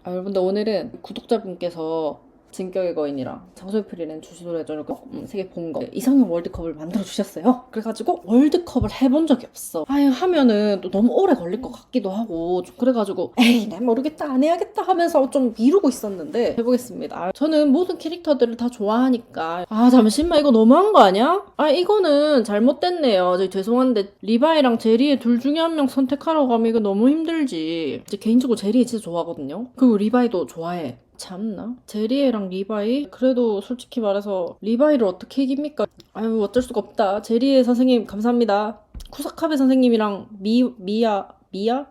여러분들 오늘은 구독자분께서 진격의 거인이랑 장소의 프리랜 주시도 해줘서 세계 본거 이상형 월드컵을 만들어주셨어요. 그래가지고 월드컵을 해본 적이 없어. 하면은 또 너무 오래 걸릴 것 같기도 하고 좀 그래가지고 에이 난 모르겠다 안 해야겠다 하면서 좀 미루고 있었는데 해보겠습니다. 저는 모든 캐릭터들을 다 좋아하니까 잠시만 이거 너무한 거 아니야? 이거는 잘못됐네요. 죄송한데 리바이랑 제리의 둘 중에 한 명 선택하라고 하면 이거 너무 힘들지. 개인적으로 제리 진짜 좋아하거든요. 그리고 리바이도 좋아해. 참나? 제리애랑 리바이? 그래도 솔직히 말해서 리바이를 어떻게 이깁니까? 어쩔 수가 없다. 제리애 선생님 감사합니다. 쿠사카베 선생님이랑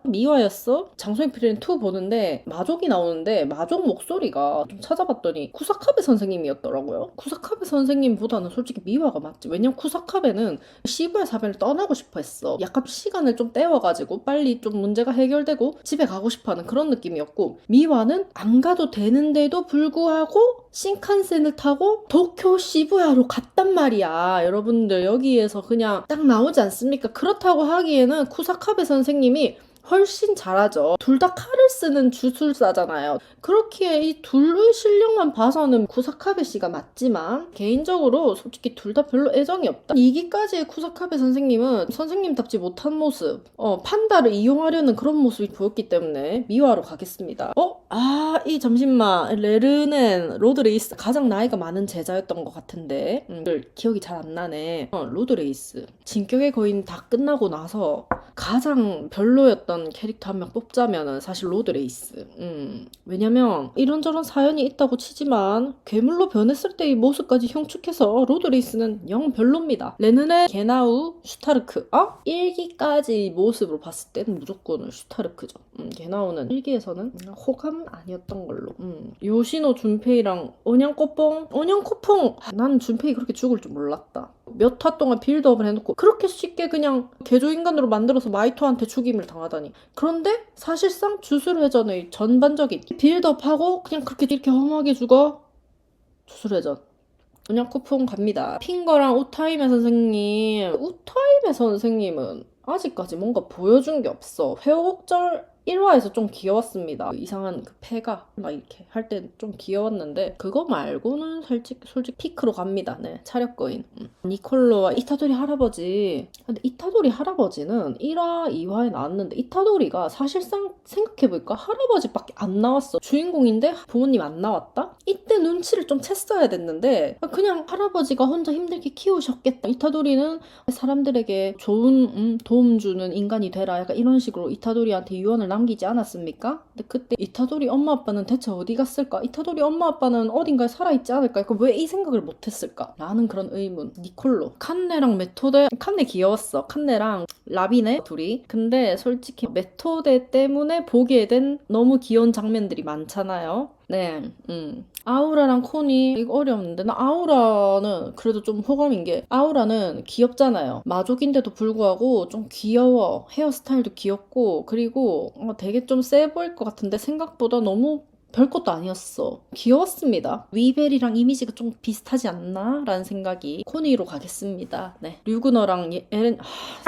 미와였어? 장소의 프리랜 2 보는데 마족이 나오는데 마족 목소리가 좀 찾아봤더니 쿠사카베 선생님이었더라고요. 쿠사카베 선생님보다는 솔직히 미와가 맞지. 왜냐면 쿠사카베는 시부야 사변을 떠나고 싶어 했어. 약간 시간을 좀 때워가지고 빨리 좀 문제가 해결되고 집에 가고 싶어하는 그런 느낌이었고, 미와는 안 가도 되는데도 불구하고 신칸센을 타고 도쿄 시부야로 갔단 말이야. 여러분들 여기에서 그냥 딱 나오지 않습니까? 그렇다고 하기에는 쿠사카베 선생님이 훨씬 잘하죠. 둘 다 칼을 쓰는 주술사잖아요. 그렇기에 이 둘의 실력만 봐서는 쿠사카베 씨가 맞지만 개인적으로 솔직히 둘 다 별로 애정이 없다. 2기까지의 쿠사카베 선생님은 선생님답지 못한 모습, 판다를 이용하려는 그런 모습이 보였기 때문에 미화로 가겠습니다. 잠시만, 레르넨 로드레이스 가장 나이가 많은 제자였던 것 같은데 기억이 잘 안 나네. 로드레이스 진격의 거인 다 끝나고 나서 가장 별로였던 캐릭터 한 명 뽑자면은 사실 로드레이스. 왜냐면 이런저런 사연이 있다고 치지만 괴물로 변했을 때의 모습까지 흉측해서 로드레이스는 영 별로입니다. 레는의 게나우, 슈타르크. 1기까지 모습으로 봤을 때는 무조건 슈타르크죠. 게나우는 1기에서는 호감 아니었던 걸로. 요시노 준페이랑 언양코퐁. 나는 준페이 그렇게 죽을 줄 몰랐다. 몇 화 동안 빌드업을 해놓고 그렇게 쉽게 그냥 개조인간으로 만들어서 마이토한테 죽임을 당하다니. 그런데 사실상 주술회전의 전반적인 빌드업하고 그냥 그렇게 이렇게 험하게 죽어. 주술회전 그냥 쿠폰 갑니다. 핑거랑 우타이메 선생님은 아직까지 뭔가 보여준 게 없어. 회오곡절 1화에서 좀 귀여웠습니다. 이상한 그 폐가 막 이렇게 할 때 좀 귀여웠는데 그거 말고는 솔직히 피크로 갑니다. 네, 차력거인. 니콜로와 이타도리 할아버지. 근데 이타도리 할아버지는 1화, 2화에 나왔는데 이타도리가 사실상 생각해보니까 할아버지밖에 안 나왔어. 주인공인데 부모님 안 나왔다? 이때 눈치를 좀 챘어야 됐는데 그냥 할아버지가 혼자 힘들게 키우셨겠다. 이타도리는 사람들에게 좋은 도움 주는 인간이 되라. 약간 이런 식으로 이타도리한테 유언을 남기지 않았습니까? 근데 그때 이타도리 엄마 아빠는 대체 어디 갔을까? 이타도리 엄마 아빠는 어딘가에 살아있지 않을까? 왜 이 생각을 못했을까? 라는 그런 의문. 니콜로. 칸네랑 메토데. 칸네 귀여웠어. 칸네랑 라비네 둘이. 근데 솔직히 메토데 때문에 보게 된 너무 귀여운 장면들이 많잖아요. 네, 아우라랑 코니 이거 어려운데 나 아우라는 그래도 좀 호감인 게 아우라는 귀엽잖아요. 마족인데도 불구하고 좀 귀여워. 헤어스타일도 귀엽고 그리고 되게 좀 세 보일 것 같은데 생각보다 너무 별것도 아니었어. 귀여웠습니다. 위벨이랑 이미지가 좀 비슷하지 않나? 라는 생각이. 코니로 가겠습니다. 네. 류그너랑 에렌.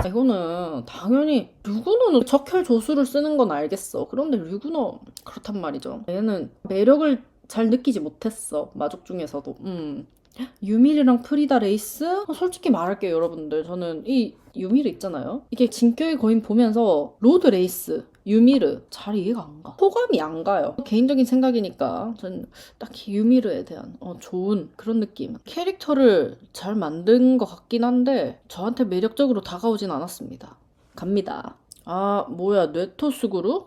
이거는 당연히 류그너는 적혈 조수를 쓰는 건 알겠어. 그런데 류그너 그렇단 말이죠. 얘는 매력을 잘 느끼지 못했어. 마족 중에서도. 유미르랑 프리다 레이스? 솔직히 말할게요, 여러분들. 저는 이 유미르 있잖아요. 이게 진격의 거인 보면서 로드 레이스, 유미르 잘 이해가 안 가. 호감이 안 가요. 개인적인 생각이니까 저는 딱히 유미르에 대한 좋은 그런 느낌. 캐릭터를 잘 만든 것 같긴 한데 저한테 매력적으로 다가오진 않았습니다. 갑니다. 뇌토스구루?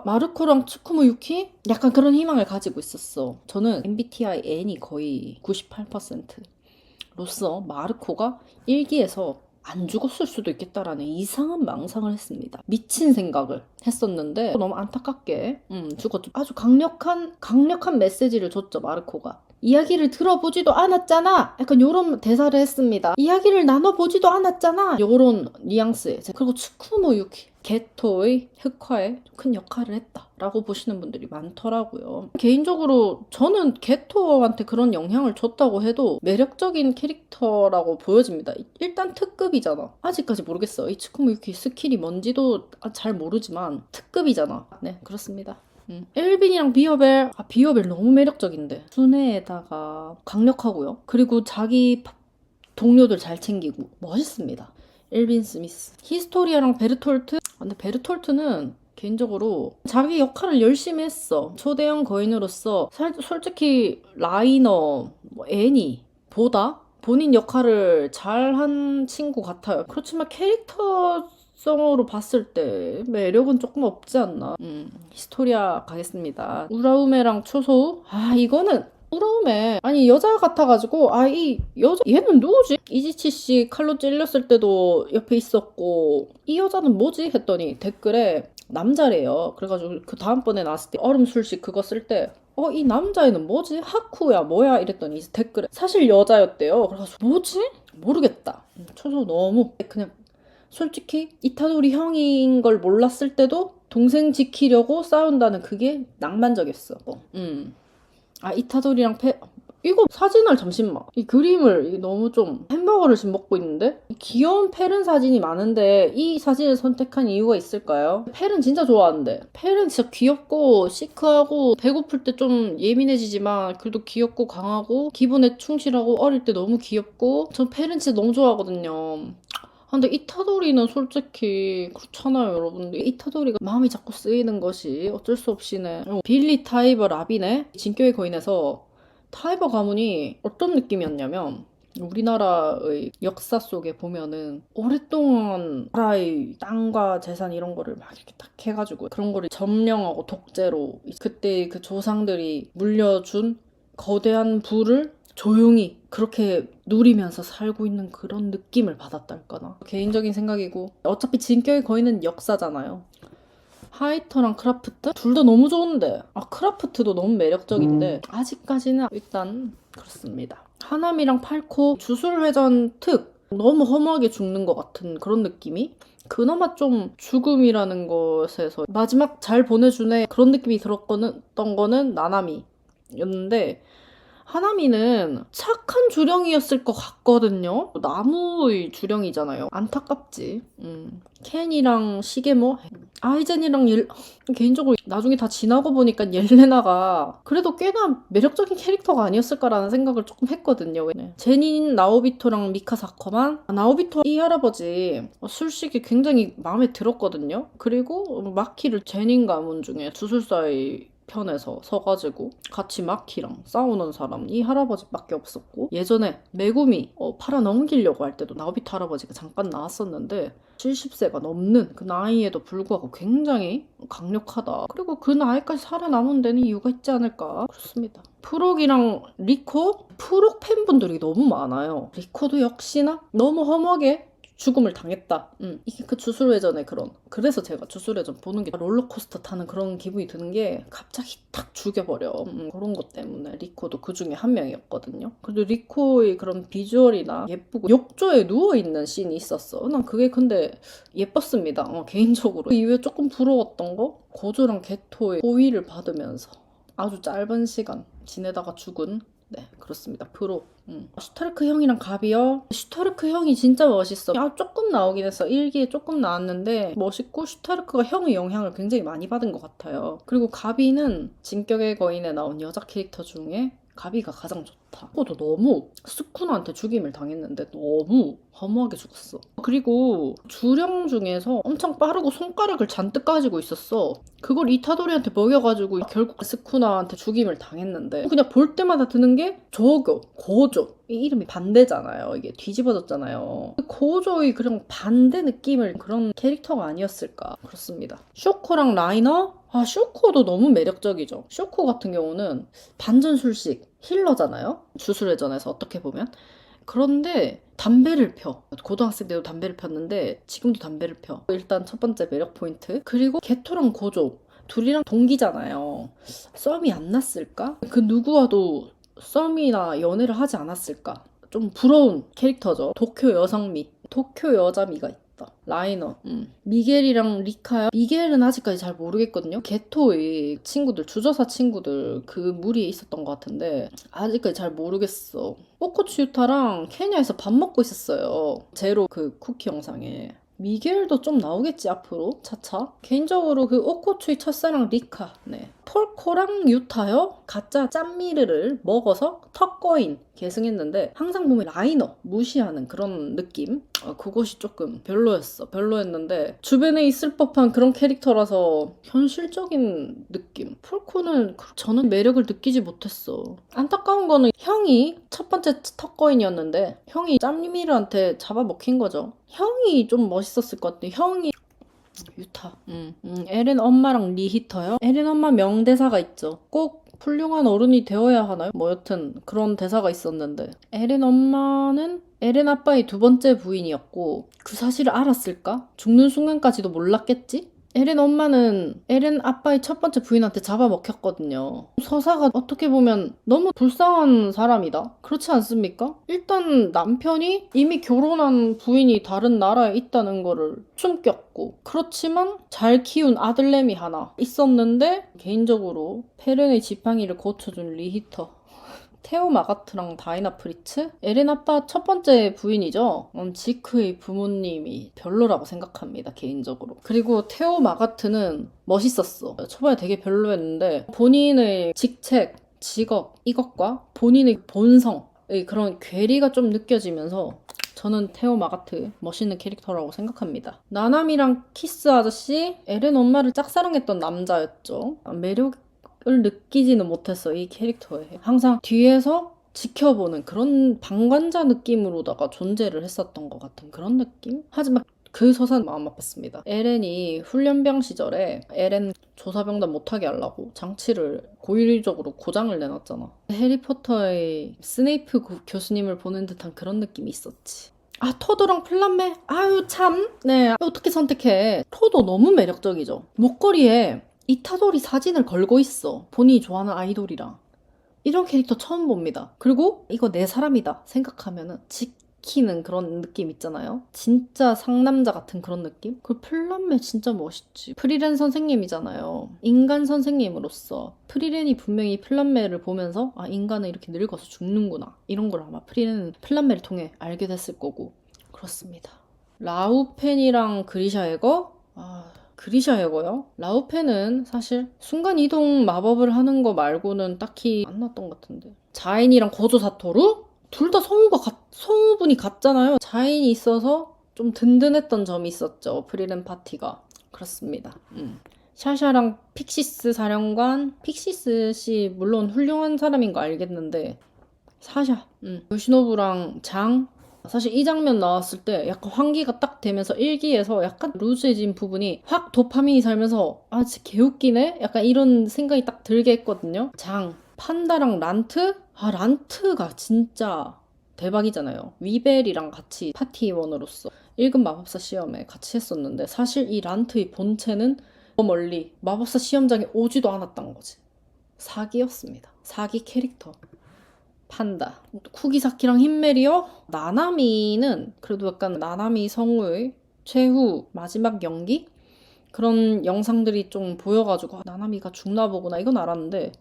마르코랑 츠쿠모 유키? 약간 그런 희망을 가지고 있었어. 저는 MBTI N이 거의 98%로서 마르코가 1기에서 안 죽었을 수도 있겠다라는 이상한 망상을 했습니다. 미친 생각을 했었는데 너무 안타깝게 죽었죠. 아주 강력한 메시지를 줬죠, 마르코가. 이야기를 들어보지도 않았잖아. 약간 요런 대사를 했습니다. 이야기를 나눠보지도 않았잖아. 요런 뉘앙스에. 그리고 츠쿠모 유키. 게토의 흑화에 큰 역할을 했다라고 보시는 분들이 많더라고요. 개인적으로 저는 게토한테 그런 영향을 줬다고 해도 매력적인 캐릭터라고 보여집니다. 일단 특급이잖아. 아직까지 모르겠어. 이 츠쿠모 유키 스킬이 뭔지도 잘 모르지만 특급이잖아. 네, 그렇습니다. 엘빈이랑 비어벨, 비어벨 너무 매력적인데 순애에다가 강력하고요. 그리고 자기 동료들 잘 챙기고 멋있습니다. 엘빈 스미스. 히스토리아랑 베르톨트? 근데 베르톨트는 개인적으로 자기 역할을 열심히 했어. 초대형 거인으로서 솔직히 라이너, 애니보다 본인 역할을 잘한 친구 같아요. 그렇지만 캐릭터성으로 봤을 때 매력은 조금 없지 않나. 히스토리아 가겠습니다. 우라우메랑 초소우? 이거는 우라우메 아니 여자 같아가지고 이 여자 얘는 누구지? 이지치 씨 칼로 찔렸을 때도 옆에 있었고 이 여자는 뭐지? 했더니 댓글에 남자래요. 그래가지고 그 다음번에 나왔을 때 얼음술식 그거 쓸 때 이 남자애는 뭐지? 하쿠야 뭐야? 이랬더니 이제 댓글에 사실 여자였대요. 그래가지고 뭐지? 모르겠다. 초소 너무 그냥 솔직히 이타도리 형인 걸 몰랐을 때도 동생 지키려고 싸운다는 그게 낭만적이었어. 이타도리랑 이거 사진을 잠시만. 이 그림을 너무 좀 햄버거를 지금 먹고 있는데 귀여운 펠은 사진이 많은데 이 사진을 선택한 이유가 있을까요? 펠은 진짜 좋아하는데 펠은 진짜 귀엽고 시크하고 배고플 때 좀 예민해지지만 그래도 귀엽고 강하고 기분에 충실하고 어릴 때 너무 귀엽고 전 펠은 진짜 너무 좋아하거든요. 근데 이타도리는 솔직히 그렇잖아요, 여러분들. 이타도리가 마음이 자꾸 쓰이는 것이 어쩔 수 없이네. 빌리 타이버 라빈의 진격의 거인에서 타이버 가문이 어떤 느낌이었냐면 우리나라의 역사 속에 보면은 오랫동안 나라의 땅과 재산 이런 거를 막 이렇게 딱 해가지고 그런 거를 점령하고 독재로 그때 그 조상들이 물려준 거대한 부를 조용히 그렇게 누리면서 살고 있는 그런 느낌을 받았달까나. 개인적인 생각이고 어차피 진격의 거인은 역사잖아요. 하이터랑 크라프트? 둘 다 너무 좋은데 크라프트도 너무 매력적인데 아직까지는 일단 그렇습니다. 하나미랑 팔코 주술회전 특 너무 허무하게 죽는 것 같은 그런 느낌이 그나마 좀 죽음이라는 것에서 마지막 잘 보내주네 그런 느낌이 들었던 거는 나나미였는데 하나미는 착한 주령이었을 것 같거든요. 나무의 주령이잖아요. 안타깝지. 켄이랑 시게모, 아이젠이랑 개인적으로 나중에 다 지나고 보니까 옐레나가 그래도 꽤나 매력적인 캐릭터가 아니었을까라는 생각을 조금 했거든요. 제닌 나오비토랑 미카사커만 나오비토 이 할아버지 술식이 굉장히 마음에 들었거든요. 그리고 마키를 제닌 가문 중에 주술사의 편에서 서가지고 같이 마키랑 싸우는 사람 이 할아버지밖에 없었고 예전에 메구미 팔아 넘기려고 할 때도 나오비토 할아버지가 잠깐 나왔었는데 70세가 넘는 그 나이에도 불구하고 굉장히 강력하다. 그리고 그 나이까지 살아남은 데는 이유가 있지 않을까 그렇습니다. 프록이랑 리코? 프록 팬분들이 너무 많아요. 리코도 역시나 너무 허무하게 죽음을 당했다. 이게 그 주술회전의 그래서 제가 주술회전 보는 게 롤러코스터 타는 그런 기분이 드는 게 갑자기 딱 죽여버려. 그런 것 때문에 리코도 그 중에 한 명이었거든요. 그래도 리코의 그런 비주얼이나 예쁘고 욕조에 누워있는 씬이 있었어. 난 그게 근데 예뻤습니다. 개인적으로. 그 이후에 조금 부러웠던 거 고조랑 게토의 호위를 받으면서 아주 짧은 시간 지내다가 죽은 네, 그렇습니다. 프로. 슈타르크 형이랑 가비요. 슈타르크 형이 진짜 멋있어. 조금 나오긴 했어. 1기에 조금 나왔는데 멋있고 슈타르크가 형의 영향을 굉장히 많이 받은 것 같아요. 그리고 가비는 진격의 거인에 나온 여자 캐릭터 중에 가비가 가장 좋다. 그것도 너무 스쿠나한테 죽임을 당했는데 너무 허무하게 죽었어. 그리고 주령 중에서 엄청 빠르고 손가락을 잔뜩 가지고 있었어. 그걸 이타도리한테 먹여가지고 결국 스쿠나한테 죽임을 당했는데 그냥 볼 때마다 드는 게 고조. 이 이름이 반대잖아요. 이게 뒤집어졌잖아요. 고조의 그런 반대 느낌을 그런 캐릭터가 아니었을까. 그렇습니다. 쇼코랑 라이너? 쇼코도 너무 매력적이죠. 쇼코 같은 경우는 반전술식 힐러잖아요. 주술회전에서 어떻게 보면. 그런데 담배를 펴. 고등학생 때도 담배를 폈는데 지금도 담배를 펴. 일단 첫 번째 매력 포인트. 그리고 게토랑 고조. 둘이랑 동기잖아요. 썸이 안 났을까? 그 누구와도 썸이나 연애를 하지 않았을까? 좀 부러운 캐릭터죠. 도쿄 여성미. 도쿄 여자미가 있다. 라이너. 미겔이랑 리카야. 미겔은 아직까지 잘 모르겠거든요. 게토의 친구들, 주저사 친구들 그 무리에 있었던 것 같은데 아직까지 잘 모르겠어. 오코치 유타랑 케냐에서 밥 먹고 있었어요. 제로 그 쿠키 영상에. 미겔도 좀 나오겠지 앞으로 차차. 개인적으로 그 오코츠의 첫사랑 리카, 네. 폴코랑 유타요 가짜 짠미르를 먹어서 턱거인 계승했는데 항상 보면 라이너 무시하는 그런 느낌. 그것이 조금 별로였는데 주변에 있을 법한 그런 캐릭터라서 현실적인 느낌. 폴코는 저는 매력을 느끼지 못했어. 안타까운 거는 형이 첫 번째 턱거인이었는데 형이 짠미르한테 잡아먹힌 거죠. 형이 좀 멋있었을 것 같아. 형이 유타. 에렌 엄마랑 리히터요? 에렌 엄마 명대사가 있죠. 꼭 훌륭한 어른이 되어야 하나요? 뭐 여튼 그런 대사가 있었는데 에렌 엄마는 에렌 아빠의 두 번째 부인이었고 그 사실을 알았을까? 죽는 순간까지도 몰랐겠지? 에렌 엄마는 에렌 아빠의 첫 번째 부인한테 잡아먹혔거든요. 서사가 어떻게 보면 너무 불쌍한 사람이다. 그렇지 않습니까? 일단 남편이 이미 결혼한 부인이 다른 나라에 있다는 거를 숨겼고 그렇지만 잘 키운 아들내미 하나 있었는데 개인적으로 페른의 지팡이를 고쳐준 리히터 테오 마가트랑 다이나 프리츠? 에렌 아빠 첫 번째 부인이죠. 지크의 부모님이 별로라고 생각합니다, 개인적으로. 그리고 테오 마가트는 멋있었어. 초반에 되게 별로였는데 본인의 직책, 직업 이것과 본인의 본성의 그런 괴리가 좀 느껴지면서 저는 테오 마가트 멋있는 캐릭터라고 생각합니다. 나나미랑 키스 아저씨, 에렌 엄마를 짝사랑했던 남자였죠. 매력 을 느끼지는 못했어, 이 캐릭터에. 항상 뒤에서 지켜보는 그런 방관자 느낌으로다가 존재를 했었던 것 같은 그런 느낌? 하지만 그 서사는 마음 아팠습니다. 에렌이 훈련병 시절에 에렌 조사병단 못하게 하려고 장치를 고의적으로 고장을 내놨잖아. 해리포터의 스네이프 교수님을 보는 듯한 그런 느낌이 있었지. 토도랑 플란메? 아유 참. 네, 어떻게 선택해. 토도 너무 매력적이죠. 목걸이에 이타도리 사진을 걸고 있어. 본인이 좋아하는 아이돌이랑. 이런 캐릭터 처음 봅니다. 그리고 이거 내 사람이다 생각하면은 지키는 그런 느낌 있잖아요. 진짜 상남자 같은 그런 느낌? 그 플란메 진짜 멋있지. 프리렌 선생님이잖아요. 인간 선생님으로서 프리렌이 분명히 플란메를 보면서 인간은 이렇게 늙어서 죽는구나. 이런 걸 아마 프리렌은 플란메를 통해 알게 됐을 거고. 그렇습니다. 라우펜이랑 그리샤에거? 그리샤에거요? 라우펜은 사실 순간이동 마법을 하는 거 말고는 딱히 안 났던 것 같은데. 자인이랑 고조 사토루? 둘 다 성우분이 같잖아요. 자인이 있어서 좀 든든했던 점이 있었죠. 프리렌 파티가. 그렇습니다. 샤샤랑 픽시스 사령관. 픽시스 씨 물론 훌륭한 사람인 거 알겠는데 사샤. 요시노부랑 장. 사실 이 장면 나왔을 때 약간 환기가 딱 되면서 1기에서 약간 루즈해진 부분이 확 도파민이 살면서 진짜 개웃기네? 약간 이런 생각이 딱 들게 했거든요. 장, 판다랑 란트? 란트가 진짜 대박이잖아요. 위벨이랑 같이 파티원으로서 1급 마법사 시험에 같이 했었는데 사실 이 란트의 본체는 저 멀리 마법사 시험장에 오지도 않았던 거지. 사기였습니다. 사기 캐릭터. 판다. 쿠기사키랑 힌메리요? 나나미는 그래도 약간 나나미 성우의 최후 마지막 연기? 그런 영상들이 좀 보여가지고 나나미가 죽나 보구나 이건 알았는데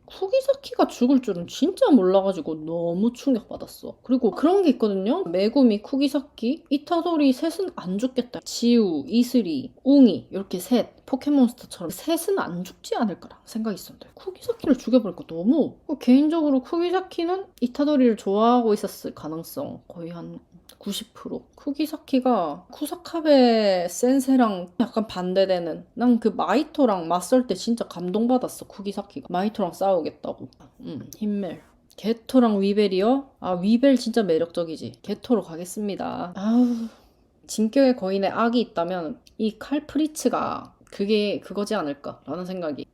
쿠기사키가 죽을 줄은 진짜 몰라가지고 너무 충격받았어. 그리고 그런 게 있거든요. 메구미, 쿠기사키, 이타도리 셋은 안 죽겠다. 지우, 이슬이, 웅이 이렇게 셋 포켓몬스터처럼 셋은 안 죽지 않을까라는 생각이 있었는데 쿠기사키를 죽여버리니까 너무 개인적으로 쿠기사키는 이타도리를 좋아하고 있었을 가능성 거의 한 90%. 쿠기사키가 쿠사카베 센세랑 약간 반대되는 난 그 마이토랑 맞설 때 진짜 감동받았어. 쿠기사키가 마이토랑 싸우겠다고. 힌멜 게토랑 위벨이요? 위벨 진짜 매력적이지. 게토로 가겠습니다. 진격의 거인의 악이 있다면 이 칼프리츠가 그거지 않을까라는 생각이.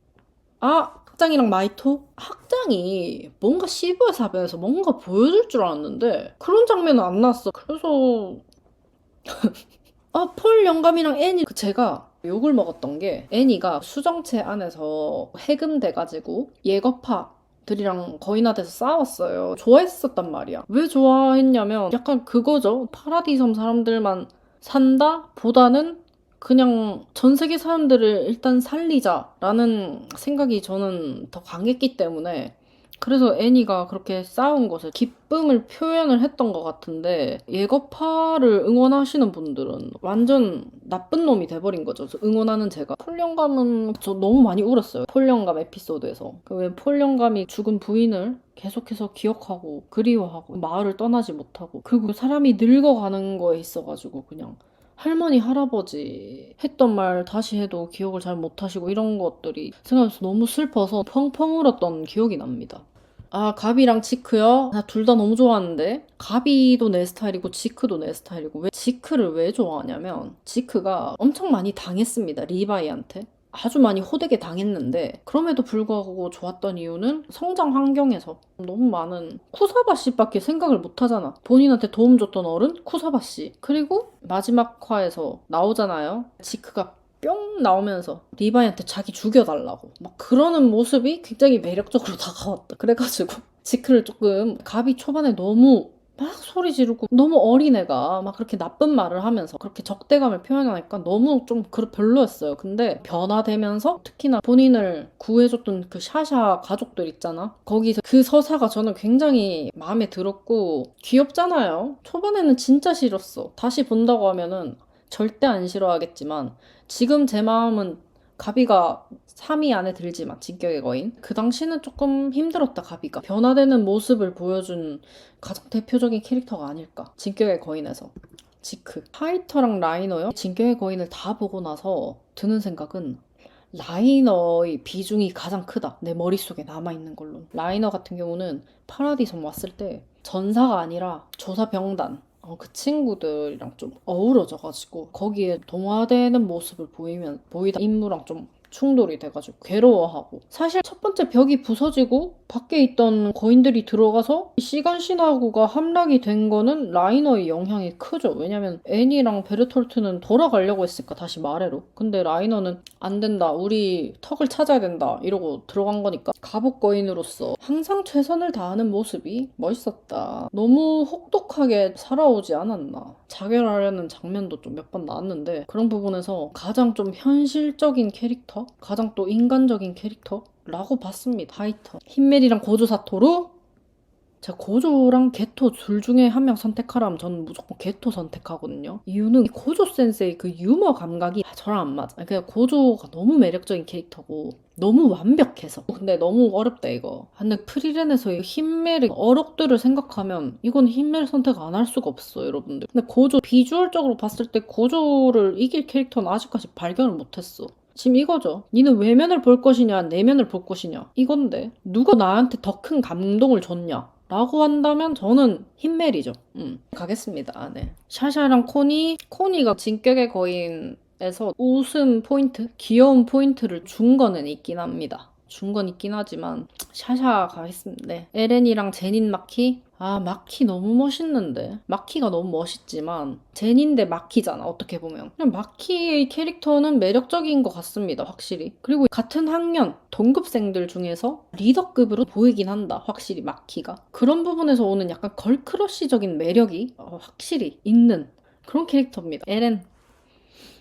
학장이랑 마이토? 학장이 뭔가 시부의 사변에서 뭔가 보여줄 줄 알았는데 그런 장면은 안 나왔어. 그래서 폴 영감이랑 애니 제가 욕을 먹었던 게 애니가 수정체 안에서 해금돼가지고 예거파들이랑 거인화돼서 싸웠어요. 좋아했었단 말이야. 왜 좋아했냐면 약간 그거죠. 파라디섬 사람들만 산다 보다는 그냥 전 세계 사람들을 일단 살리자라는 생각이 저는 더 강했기 때문에 그래서 애니가 그렇게 싸운 것을 기쁨을 표현을 했던 것 같은데 예거파를 응원하시는 분들은 완전 나쁜 놈이 돼버린 거죠. 응원하는 제가. 폴영감은 저 너무 많이 울었어요. 폴영감 에피소드에서. 왜 폴영감이 죽은 부인을 계속해서 기억하고 그리워하고 마을을 떠나지 못하고 그리고 사람이 늙어가는 거에 있어가지고 그냥 할머니, 할아버지 했던 말 다시 해도 기억을 잘 못하시고 이런 것들이 생각해서 너무 슬퍼서 펑펑 울었던 기억이 납니다. 아, 가비랑 지크요? 나 둘 다 너무 좋아하는데 가비도 내 스타일이고 지크도 내 스타일이고 왜 지크를 왜 좋아하냐면 지크가 엄청 많이 당했습니다. 리바이한테. 아주 많이 호되게 당했는데 그럼에도 불구하고 좋았던 이유는 성장 환경에서 너무 많은 쿠사바 씨밖에 생각을 못 하잖아. 본인한테 도움 줬던 어른 쿠사바 씨. 그리고 마지막 화에서 나오잖아요. 지크가 뿅 나오면서 리바이한테 자기 죽여달라고 막 그러는 모습이 굉장히 매력적으로 다가왔다. 그래가지고 지크를 조금 가비 초반에 너무 막 소리 지르고 너무 어린애가 막 그렇게 나쁜 말을 하면서 그렇게 적대감을 표현하니까 너무 좀 별로였어요. 근데 변화되면서 특히나 본인을 구해줬던 그 샤샤 가족들 있잖아. 거기서 그 서사가 저는 굉장히 마음에 들었고 귀엽잖아요. 초반에는 진짜 싫었어. 다시 본다고 하면은 절대 안 싫어하겠지만 지금 제 마음은 가비가 3위 안에 들지만 진격의 거인 그 당시는 조금 힘들었다. 가비가 변화되는 모습을 보여준 가장 대표적인 캐릭터가 아닐까. 진격의 거인에서 지크 하이터랑 라이너요. 진격의 거인을 다 보고 나서 드는 생각은 라이너의 비중이 가장 크다. 내 머릿속에 남아있는 걸로. 라이너 같은 경우는 파라디섬 왔을 때 전사가 아니라 조사병단 그 친구들이랑 좀 어우러져가지고 거기에 동화되는 모습을 보이다 인물랑 좀 충돌이 돼가지고 괴로워하고 사실 첫 번째 벽이 부서지고 밖에 있던 거인들이 들어가서 시간 신화구가 함락이 된 거는 라이너의 영향이 크죠. 왜냐면 애니랑 베르톨트는 돌아가려고 했으니까 다시 말해로. 근데 라이너는 안 된다. 우리 턱을 찾아야 된다. 이러고 들어간 거니까 가복 거인으로서 항상 최선을 다하는 모습이 멋있었다. 너무 혹독하게 살아오지 않았나. 자결하려는 장면도 좀 몇 번 나왔는데 그런 부분에서 가장 좀 현실적인 캐릭터? 가장 또 인간적인 캐릭터라고 봤습니다. 하이터. 흰멜이랑 고조 사토루? 제가 고조랑 게토 둘 중에 한 명 선택하라면 저는 무조건 게토 선택하거든요. 이유는 고조 센세의 그 유머 감각이 저랑 안 맞아. 그냥 고조가 너무 매력적인 캐릭터고 너무 완벽해서. 근데 너무 어렵다 이거. 근데 프리렌에서 흰멜의 어록들을 생각하면 이건 흰멜 선택 안 할 수가 없어 여러분들. 근데 고조 비주얼적으로 봤을 때 고조를 이길 캐릭터는 아직까지 발견을 못했어. 지금 이거죠. 니는 외면을 볼 것이냐 내면을 볼 것이냐 이건데 누가 나한테 더 큰 감동을 줬냐 라고 한다면 저는 흰멜이죠. 가겠습니다. 네. 샤샤랑 코니가 진격의 거인에서 웃음 포인트, 귀여운 포인트를 준 거는 있긴 합니다. 준 건 있긴 하지만 샤샤 가겠습니다. 네. 에렌이랑 제닌 마키? 아, 마키 너무 멋있는데. 마키가 너무 멋있지만 제닌 대 마키잖아, 어떻게 보면. 그냥 마키의 캐릭터는 매력적인 것 같습니다, 확실히. 그리고 같은 학년 동급생들 중에서 리더급으로 보이긴 한다, 확실히 마키가. 그런 부분에서 오는 약간 걸크러쉬적인 매력이 확실히 있는 그런 캐릭터입니다. 에렌.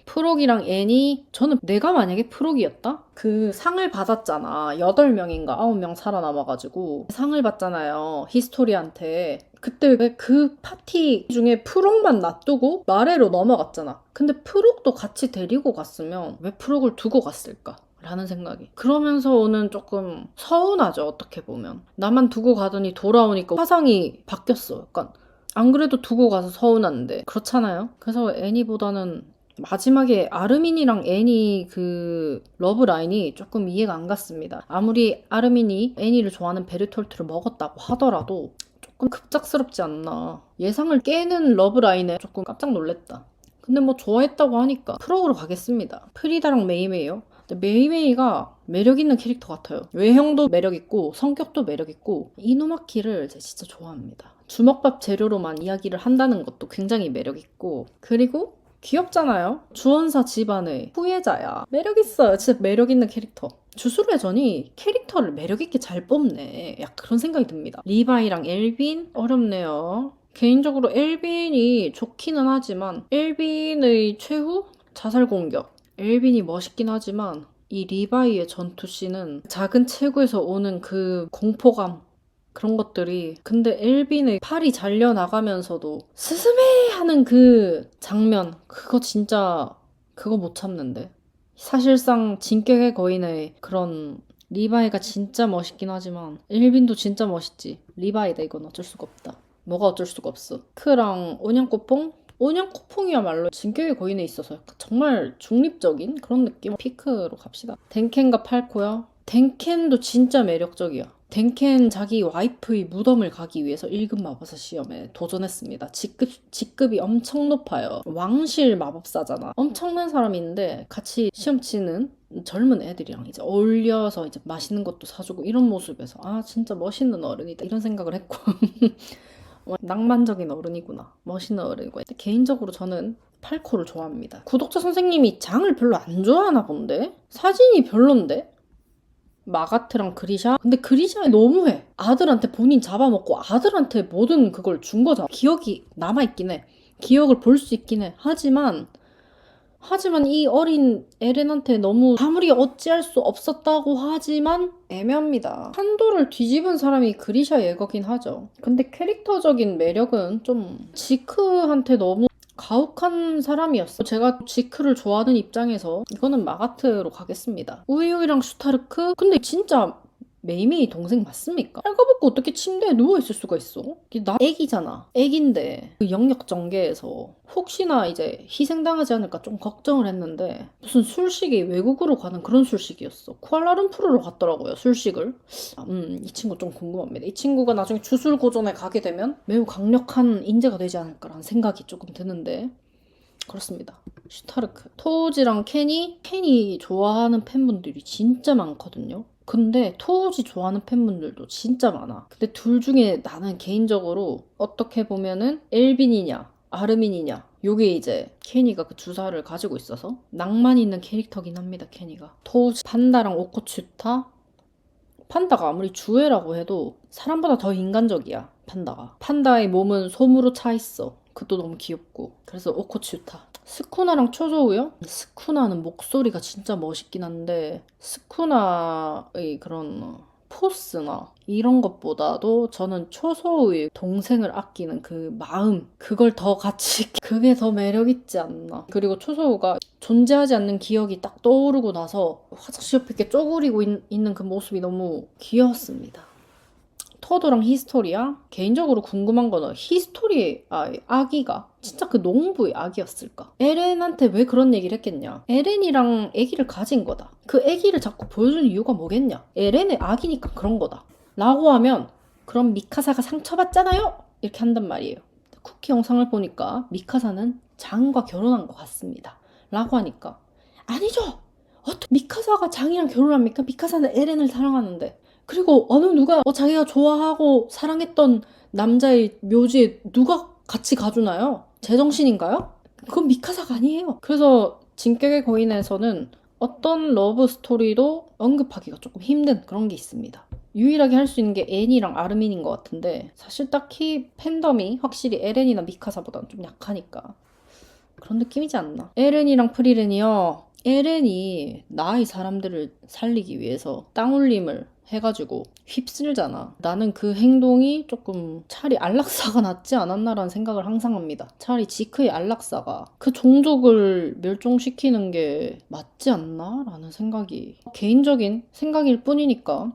프록이랑 애니 저는 내가 만약에 프록이었다? 그 상을 받았잖아. 8명인가 9명 살아남아가지고 상을 받잖아요. 히스토리한테. 그때 왜 그 파티 중에 프록만 놔두고 마레로 넘어갔잖아. 근데 프록도 같이 데리고 갔으면 왜 프록을 두고 갔을까? 라는 생각이. 그러면서 오는 조금 서운하죠. 어떻게 보면. 나만 두고 가더니 돌아오니까 화상이 바뀌었어. 약간 안 그래도 두고 가서 서운한데 그렇잖아요. 그래서 애니보다는 마지막에 아르민이랑 애니 그 러브 라인이 조금 이해가 안 갔습니다. 아무리 아르민이 애니를 좋아하는 베르톨트를 먹었다고 하더라도 조금 급작스럽지 않나. 예상을 깨는 러브 라인에 조금 깜짝 놀랐다. 근데 뭐 좋아했다고 하니까 프로그로 가겠습니다. 프리다랑 메이메이요. 근데 메이메이가 매력있는 캐릭터 같아요. 외형도 매력있고 성격도 매력있고 이노마키를 제가 진짜 좋아합니다. 주먹밥 재료로만 이야기를 한다는 것도 굉장히 매력있고 그리고 귀엽잖아요? 주원사 집안의 후예자야. 매력있어요. 진짜 매력있는 캐릭터. 주술의 전이 캐릭터를 매력있게 잘 뽑네. 약간 그런 생각이 듭니다. 리바이랑 엘빈? 어렵네요. 개인적으로 엘빈이 좋기는 하지만 엘빈의 최후? 자살 공격. 엘빈이 멋있긴 하지만 이 리바이의 전투씬은 작은 체구에서 오는 그 공포감 그런 것들이 근데 엘빈의 팔이 잘려나가면서도 스스메 하는 그 장면 그거 진짜 그거 못 참는데 사실상 진격의 거인의 그런 리바이가 진짜 멋있긴 하지만 엘빈도 진짜 멋있지. 리바이다 이건 어쩔 수가 없다. 뭐가 어쩔 수가 없어. 크랑 온양꼬퐁? 온양꼬퐁이야말로 진격의 거인에 있어서 정말 중립적인 그런 느낌. 피크로 갑시다. 덴켄과 팔코요. 덴켄도 진짜 매력적이야. 덴켄 자기 와이프의 무덤을 가기 위해서 1급 마법사 시험에 도전했습니다. 직급이 엄청 높아요. 왕실 마법사잖아. 엄청난 사람인데 같이 시험 치는 젊은 애들이랑 이제 어울려서 이제 맛있는 것도 사주고 이런 모습에서 아 진짜 멋있는 어른이다 이런 생각을 했고 낭만적인 어른이구나. 멋있는 어른이고 개인적으로 저는 팔코를 좋아합니다. 구독자 선생님이 장을 별로 안 좋아하나 본데? 사진이 별론데? 마가트랑 그리샤? 근데 그리샤 너무해. 아들한테 본인 잡아먹고 아들한테 모든 그걸 준 거잖아. 기억이 남아있긴 해. 기억을 볼 수 있긴 해. 하지만 이 어린 에렌한테 너무 아무리 어찌할 수 없었다고 하지만 애매합니다. 판도를 뒤집은 사람이 그리샤 예거긴 하죠. 근데 캐릭터적인 매력은 좀 지크한테 너무 가혹한 사람이었어. 제가 지크를 좋아하는 입장에서 이거는 마가트로 가겠습니다. 우에요이랑 슈타르크? 근데 진짜 메이메이 동생 맞습니까? 빨가벗고 어떻게 침대에 누워있을 수가 있어? 나 애기잖아. 애기인데 그 영역 전개에서 혹시나 이제 희생당하지 않을까 좀 걱정을 했는데 무슨 술식이 외국으로 가는 그런 술식이었어. 쿠알라룸푸르로 갔더라고요. 술식을. 이 친구 좀 궁금합니다. 이 친구가 나중에 주술고전에 가게 되면 매우 강력한 인재가 되지 않을까라는 생각이 조금 드는데 그렇습니다. 슈타르크. 토우지랑 케니 좋아하는 팬분들이 진짜 많거든요. 근데 토우지 좋아하는 팬분들도 진짜 많아. 근데 둘 중에 나는 개인적으로 어떻게 보면은 엘빈이냐 아르민이냐 요게 이제 케니가 그 주사를 가지고 있어서 낭만 있는 캐릭터긴 합니다. 케니가. 토우지 판다랑 오코츠타 판다가 아무리 주애라고 해도 사람보다 더 인간적이야. 판다가. 판다의 몸은 솜으로 차 있어. 그것도 너무 귀엽고. 그래서 오코츠타. 스쿠나랑 초조우요? 스쿠나는 목소리가 진짜 멋있긴 한데 스쿠나의 그런 포스나 이런 것보다도 저는 초소우의 동생을 아끼는 그 마음 그걸 더 같이 그게 더 매력있지 않나. 그리고 초소우가 존재하지 않는 기억이 딱 떠오르고 나서 화장실 옆에 이렇게 쪼그리고 있는 그 모습이 너무 귀여웠습니다. 토도랑 히스토리아? 개인적으로 궁금한 거는 히스토리의 아기가 진짜 그 농부의 아기였을까? 에렌한테 왜 그런 얘기를 했겠냐? 에렌이랑 아기를 가진 거다. 그 아기를 자꾸 보여주는 이유가 뭐겠냐? 에렌의 아기니까 그런 거다. 라고 하면 그럼 미카사가 상처받잖아요? 이렇게 한단 말이에요. 쿠키 영상을 보니까 미카사는 장과 결혼한 것 같습니다. 라고 하니까 아니죠! 어떻게 미카사가 장이랑 결혼합니까? 미카사는 에렌을 사랑하는데. 그리고 어느 누가 자기가 좋아하고 사랑했던 남자의 묘지에 누가 같이 가주나요? 제정신인가요? 그건 미카사가 아니에요. 그래서 진격의 거인에서는 어떤 러브 스토리도 언급하기가 조금 힘든 그런 게 있습니다. 유일하게 할 수 있는 게 앤이랑 아르민인 것 같은데 사실 딱히 팬덤이 확실히 에렌이나 미카사보다는 좀 약하니까 그런 느낌이지 않나. 에렌이랑 프리렌이요. 에렌이 나의 사람들을 살리기 위해서 땅울림을 해가지고 휩쓸잖아. 나는 그 행동이 조금 차라리 안락사가 낫지 않았나라는 생각을 항상 합니다. 차라리 지크의 안락사가 그 종족을 멸종시키는 게 맞지 않나라는 생각이 개인적인 생각일 뿐이니까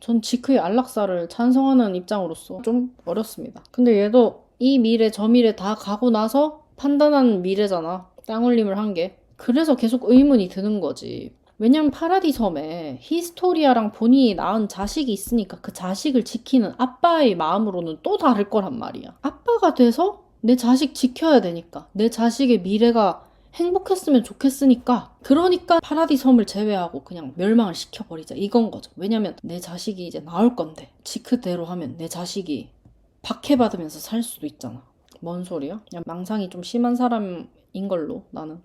전 지크의 안락사를 찬성하는 입장으로서 좀 어렵습니다. 근데 얘도 이 미래 저 미래 다 가고 나서 판단한 미래잖아. 땅울림을 한 게. 그래서 계속 의문이 드는 거지. 왜냐면 파라디 섬에 히스토리아랑 본인이 낳은 자식이 있으니까 그 자식을 지키는 아빠의 마음으로는 또 다를 거란 말이야. 아빠가 돼서 내 자식 지켜야 되니까. 내 자식의 미래가 행복했으면 좋겠으니까. 그러니까 파라디 섬을 제외하고 그냥 멸망을 시켜버리자. 이건 거죠. 왜냐면 내 자식이 이제 나올 건데 지크대로 하면 내 자식이 박해받으면서 살 수도 있잖아. 뭔 소리야? 그냥 망상이 좀 심한 사람인 걸로 나는.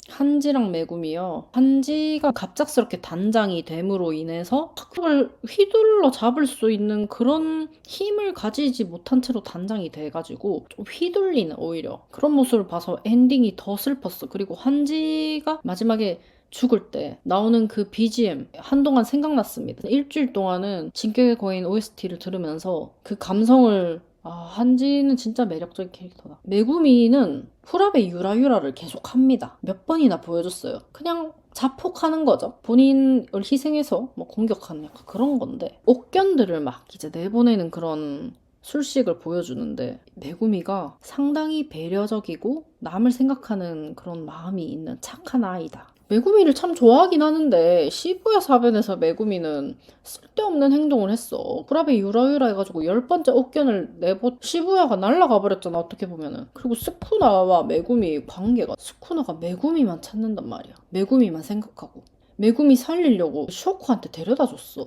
한지랑 메구미요. 한지가 갑작스럽게 단장이 됨으로 인해서 그걸 휘둘러 잡을 수 있는 그런 힘을 가지지 못한 채로 단장이 돼가지고 좀 휘둘리는 오히려 그런 모습을 봐서 엔딩이 더 슬펐어. 그리고 한지가 마지막에 죽을 때 나오는 그 BGM 한동안 생각났습니다. 일주일 동안은 진격의 거인 OST를 들으면서 그 감성을 한지는 진짜 매력적인 캐릭터다. 메구미는 후라베 유라유라를 계속합니다. 몇 번이나 보여줬어요. 그냥 자폭하는 거죠. 본인을 희생해서 뭐 공격하는 약간 그런 건데 옥견들을 막 이제 내보내는 그런 술식을 보여주는데 메구미가 상당히 배려적이고 남을 생각하는 그런 마음이 있는 착한 아이다. 메구미를 참 좋아하긴 하는데 시부야 사변에서 메구미는 쓸데없는 행동을 했어. 후라베 유라유라 해가지고 10번째 옥견을 시부야가 날라가 버렸잖아 어떻게 보면은. 그리고 스쿠나와 메구미 관계가 스쿠나가 메구미만 찾는단 말이야. 메구미만 생각하고. 메구미 살리려고 쇼코한테 데려다 줬어.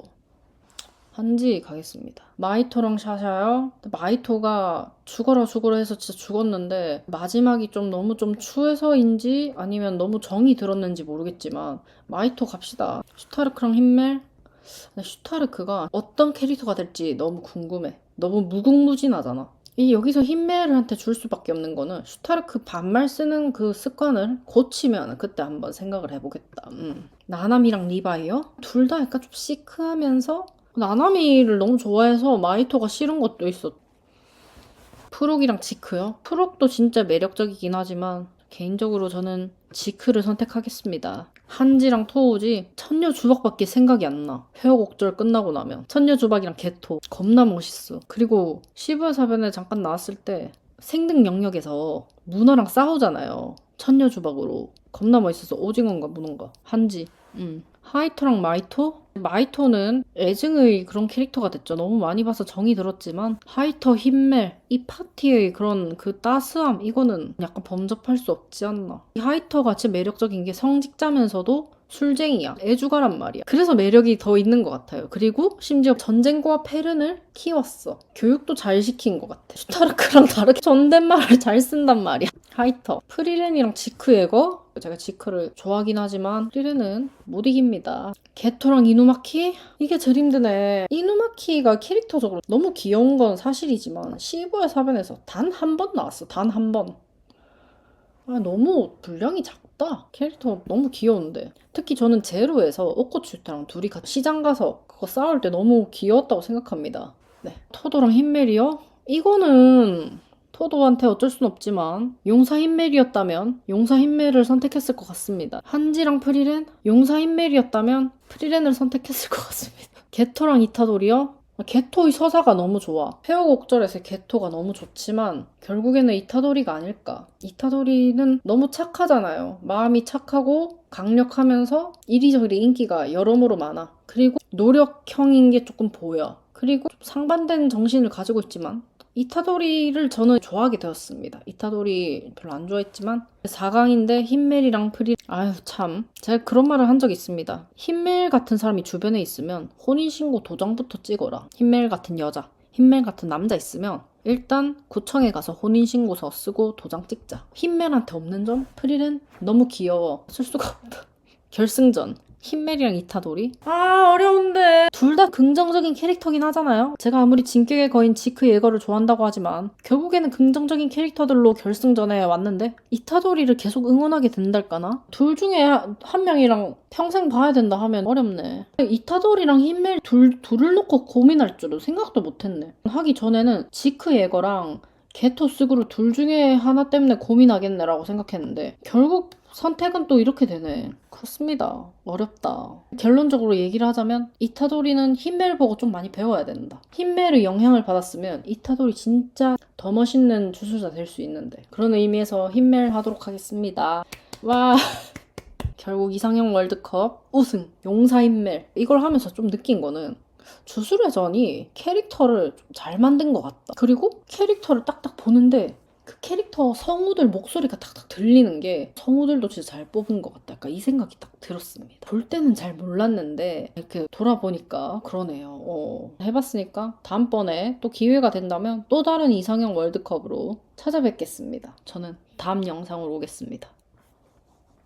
한지 가겠습니다. 마이토랑 샤샤요. 마이토가 죽어라 해서 진짜 죽었는데 마지막이 좀 너무 좀 추해서인지 아니면 너무 정이 들었는지 모르겠지만 마이토 갑시다. 슈타르크랑 힌멜? 슈타르크가 어떤 캐릭터가 될지 너무 궁금해. 너무 무궁무진하잖아. 여기서 힌멜한테 줄 수밖에 없는 거는 슈타르크 반말 쓰는 그 습관을 고치면 그때 한번 생각을 해보겠다. 나나미랑 리바이요? 둘 다 약간 좀 시크하면서 나나미를 너무 좋아해서 마이토가 싫은 것도 있어. 프록이랑 지크요? 프록도 진짜 매력적이긴 하지만 개인적으로 저는 지크를 선택하겠습니다. 한지랑 토우지 천녀 주박밖에 생각이 안 나. 회오곡절 끝나고 나면 천녀 주박이랑 개토 겁나 멋있어. 그리고 시부야 사변에 잠깐 나왔을 때 생등 영역에서 문어랑 싸우잖아요. 천녀 주박으로 겁나 멋있어서 오징어인가 문어인가 한지. 하이토랑 마이토? 마이토는 애증의 그런 캐릭터가 됐죠. 너무 많이 봐서 정이 들었지만 하이토, 힌멜, 이 파티의 그런 그 따스함 이거는 약간 범접할 수 없지 않나. 이 하이토가 진짜 매력적인 게 성직자면서도 술쟁이야. 애주가란 말이야. 그래서 매력이 더 있는 것 같아요. 그리고 심지어 전쟁과 페른을 키웠어. 교육도 잘 시킨 것 같아. 슈타르크랑 다르게 존댓말을 잘 쓴단 말이야. 하이터. 프리렌이랑 지크예거? 제가 지크를 좋아하긴 하지만 프리렌은 못 이깁니다. 게토랑 이누마키? 이게 제일 힘드네. 이누마키가 캐릭터적으로 너무 귀여운 건 사실이지만 시부야 사변에서 단 한 번 나왔어. 단 한 번. 너무 분량이 작다. 캐릭터 너무 귀여운데. 특히 저는 제로에서 오코츠유타랑 둘이 같이 시장 가서 그거 싸울 때 너무 귀여웠다고 생각합니다. 네. 토도랑 힌멜이요? 이거는 토도한테 어쩔 순 없지만 용사 힌멜이었다면 용사 힌멜을 선택했을 것 같습니다. 한지랑 프리렌? 용사 힌멜이었다면 프리렌을 선택했을 것 같습니다. 게토랑 이타도리요? 게토의 서사가 너무 좋아. 회오곡절에서 게토가 너무 좋지만 결국에는 이타도리가 아닐까. 이타도리는 너무 착하잖아요. 마음이 착하고 강력하면서 이리저리 인기가 여러모로 많아. 그리고 노력형인 게 조금 보여. 그리고 좀 상반된 정신을 가지고 있지만 이타도리를 저는 좋아하게 되었습니다. 이타도리 별로 안 좋아했지만 4강인데 힌멜이랑 프리 아유 참 제가 그런 말을 한 적 있습니다. 힌멜 같은 사람이 주변에 있으면 혼인신고 도장부터 찍어라. 힌멜 같은 여자, 힌멜 같은 남자 있으면 일단 구청에 가서 혼인신고서 쓰고 도장 찍자. 힌멜한테 없는 점? 프리는 너무 귀여워. 쓸 수가 없다. 결승전 힌멜이랑 이타도리? 어려운데 둘 다 긍정적인 캐릭터긴 하잖아요. 제가 아무리 진격의 거인 지크 예거를 좋아한다고 하지만 결국에는 긍정적인 캐릭터들로 결승전에 왔는데 이타도리를 계속 응원하게 된달까나? 둘 중에 한 명이랑 평생 봐야 된다 하면 어렵네. 이타도리랑 힌멜 둘을 놓고 고민할 줄은 생각도 못했네. 하기 전에는 지크 예거랑 게토 스그루 둘 중에 하나 때문에 고민하겠네라고 생각했는데 결국 선택은 또 이렇게 되네. 그렇습니다. 어렵다. 결론적으로 얘기를 하자면 이타도리는 힌멜 보고 좀 많이 배워야 된다. 힌멜의 영향을 받았으면 이타도리 진짜 더 멋있는 주술사 될 수 있는데 그런 의미에서 힌멜 하도록 하겠습니다. 와 결국 이상형 월드컵 우승 용사 힌멜 이걸 하면서 좀 느낀 거는 주술회전이 캐릭터를 좀 잘 만든 것 같다. 그리고 캐릭터를 딱딱 보는데 그 캐릭터 성우들 목소리가 탁탁 들리는 게 성우들도 진짜 잘 뽑은 것 같다. 약간 이 생각이 딱 들었습니다. 볼 때는 잘 몰랐는데 이렇게 돌아보니까 그러네요. 해봤으니까 다음번에 또 기회가 된다면 또 다른 이상형 월드컵으로 찾아뵙겠습니다. 저는 다음 영상으로 오겠습니다.